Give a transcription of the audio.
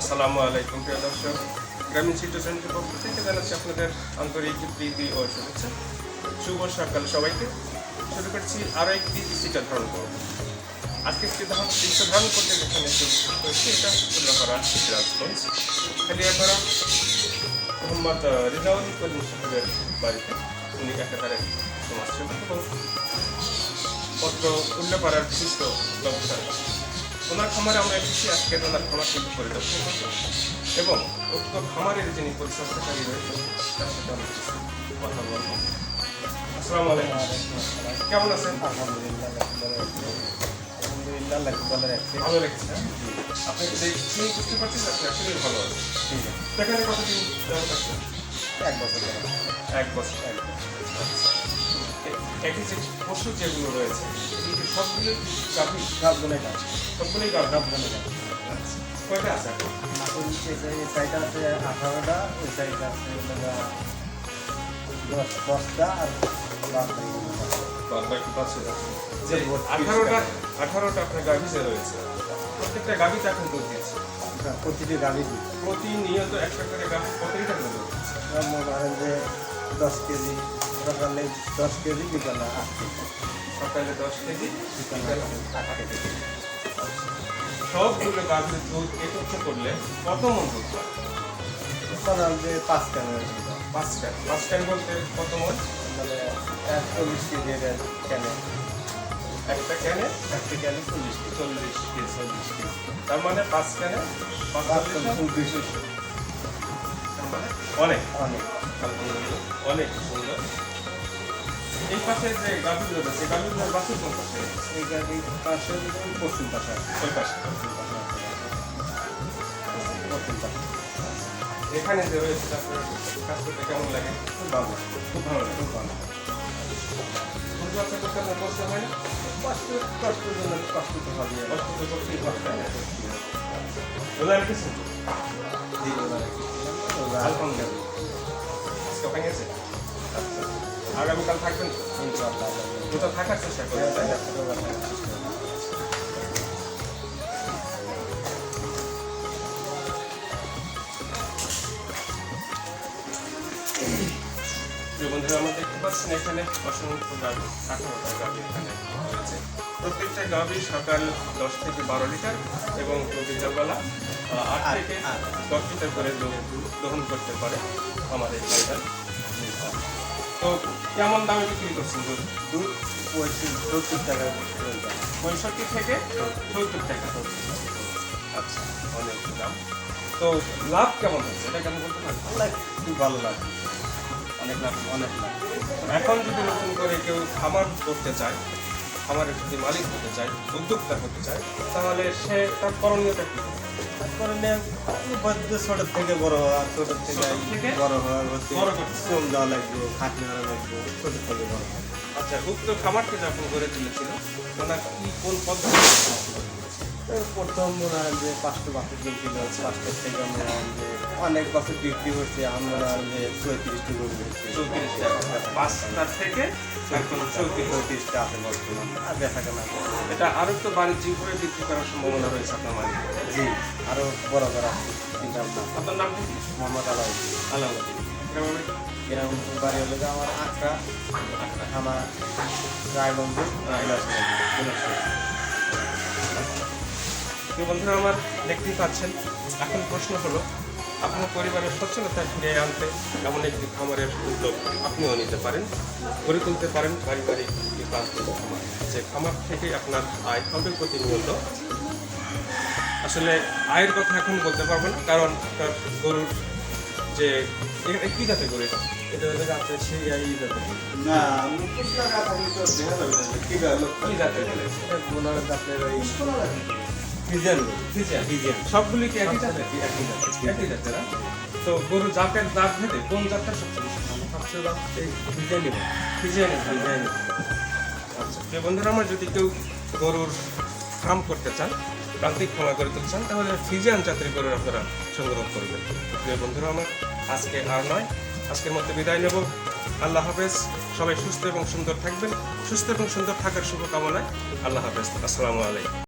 আসসালামু আলাইকুম প্রিয় দর্শক, গ্রামীণ চিত্রসেনের পক্ষ থেকে জানাচ্ছি আপনাদের আন্তরিক প্রীতি ও শুভেচ্ছা। শুভ সকাল সবাইকে। শুরু করছি আরও একটি চিত্র ধারণ করব। আজকে চিত্র ধারণ করতে যেখানে করেছি এটা উল্লাপাড়া সিরাজগঞ্জ খালিয়াপাড়া মোহাম্মদ রিজাউল করিম সাহেবের বাড়িতে। উনি একেবারে সমাজসেবক এবং পত্র উল্লাপাড়ার বিশিষ্ট ব্যবসায়ী। ওনার খামারে আমরা এসেছি, আজকে ওনার খামার কিন্তু পরিদর্শন করবো এবং উক্ত খামারের যিনি পরিচর্যাকারী রয়েছে তার সাথে আমরা কিছু কথা বলবো। আসসালামু আলাইকুম, কেমন আছেন? ভালো লাগছে। আপনি দেখছি বুঝতে পারছেন আপনি আসলে ভালো আছেন। ঠিক আছে, সেখানে কতদিন আছেন? 1 বছর। 1 বছর। একই যে পশু যেগুলো রয়েছে সবগুলোই গাভী? সবগুলোই গাছ। সবগুলোই গাভী। কয়টা আছে এখন? এই সাইডটা আছে 18টা, ওই সাইডটা আছে 10টা আর বাকি 5টা। যে 18টা আপনার গাভী যে রয়েছে, প্রত্যেকটা গাভীতে এখন দুধ দিচ্ছে? প্রতিটি গাভী প্রতিনিয়ত একটা করে গাভী কত লিটার করে দুধ দিচ্ছে? মনে করেন যে 10 কেজি, সকালে 10 কেজি, বিকালে 8 কেজি। সকালে 10 কেজি, বিকালে 8 কেজি। সবগুলো গাভীর দুধ একত্র করলে কত মন দুধ হয়? ধরেন যে 5 কেন 5 ক্যান বলতে কত মন? মানে 40 কেজি ক্যানে। একটা ক্যানে একটা ক্যানে 40 কেজি। 40 কেজি। তার মানে 5 ক্যানে 200। তার মানে অনেক অনেক আলহামদুলিল্লাহ, অনেক সুন্দর। এই পাশে যে গাভীগুলো রয়েছে, গাভীগুলোর বাছুর কোন পাশে? এই গাভীর পাশে পশ্চিম পাশে আছে। ওই পাশে। পশ্চিম পাশে। এখানে যে রয়েছে আপনার কাজ করতে কেমন লাগে? খুব ভালো। খুব ভালো লাগে। খুব ভালো। পরিচর্যা করতে আপনার কষ্ট হয় না? কষ্টের জন্য কষ্ট তো হবে। কষ্ট তো করতেই হয়। রোজা রেখেছেন? জি, আলহামদুলিল্লাহ। আজকে ভেঙেছে? আচ্ছা, আগামীকাল থাকবেন তো? ইনশাআল্লাহ। রোজা থাকার চেষ্টা করবেন, তাই না? বন্ধুরা, আমরা দেখতে পাচ্ছেন এখানে অসংখ্য গাভী, 18টা গাভী এখানে রয়েছে। প্রত্যেকটা গাভী সকাল 10 থেকে 12 লিটার এবং বিকালবেলা 8 থেকে 10 লিটার করে দহন করতে পারে আমাদের গাড়িটা। তো কেমন দামে বিক্রি করছেন দুধ? দুধ 70 টাকা। 65 থেকে 70 টাকা। আচ্ছা, অনেক দাম। তো লাভ কেমন হচ্ছে এটা কেমন বলতে পারেন? খুব ভালো লাগে। অনেক লাভ। এখন যদি নতুন করে কেউ খামার করতে চায়, খামারের যদি মালিক হতে চায়, উদ্যোক্তা হতে চায়, তাহলে সে তার করণীয়টা কি? তারপরে ছোট থেকে বড় হওয়া, ছোট থেকে বড় হওয়া, বড় করতে। শ্রম দেওয়া লাগবে, খাটনি করা লাগবে, ছোট থেকে বড় হওয়া। আচ্ছা, উক্ত খামারকে যখন গড়ে তুলেছিল ওনার কোন পদ্ধতি? প্রথম মনে হয় যে 5টা বাছুর কিনছিল, 5টার থেকে মনে হয় যে অনেক বছর বিক্রি হচ্ছে, আমরা মনে হয় যে 34টি গরু হচ্ছে। 34 টাকা। 5টা থেকে এখন 34টা আছে বর্তমান, আর দেখা কেনা। এটা আরও তো বাণিজ্যিকভাবে বিক্রি করার সম্ভাবনা রয়েছে আপনার মালিক? জি, আরও বড় করা চিন্তা ভাবনা। আপনার নাম কি? মোহাম্মদ আলাউদ্দিন। গ্রাম বাড়ি হলে আমার আখড়া, আমার রায়বন্ধু বন্ধুরা, আমার দেখতেই পাচ্ছেন। এখন প্রশ্ন হলো, আপনার পরিবারের সচ্ছলতা ফিরিয়ে আনতে এমন একটি খামারের উদ্যোগ আপনিও নিতে পারেন, গড়ে তুলতে পারেন পারিবারিক একটি প্রান্তিক খামার। যে খামার থেকে আপনার আয় হবে প্রতিনিয়ত। আসলে আয়ের কথা এখন বলতে পারবো না, কারণ আপনার গরুর যে কি জাতের গরু এটা? এটা হলে রাত্রে সেই যাবে না, কি জাতের? মনে হয় আপনার ওই ফিজিয়ান। সবগুলি কি একই জাতের? একই জাতের। তো গরু জাতের দাঁত ভেদে কোন জাতটা সবচেয়ে বেশি ভালো? সবচেয়ে দাম এই ফিজিয়ানি। ফিজিয়ানি। আচ্ছা, প্রিয় বন্ধুরা, আমার যদি কেউ গরুর ফার্ম করতে চান, প্রান্তিক খামার করে তুলতে চান, তাহলে ফিজিয়ান জাতের গরুর আপনারা সংগ্রহ করবেন। প্রিয় বন্ধুরা আমার, আজকে আর নয়, আজকের মধ্যে বিদায় নেব। আল্লাহ হাফেজ। সবাই সুস্থ এবং সুন্দর থাকবেন। সুস্থ এবং সুন্দর থাকার শুভকামনায় আল্লাহ হাফেজ। আসসালামু আলাইকুম।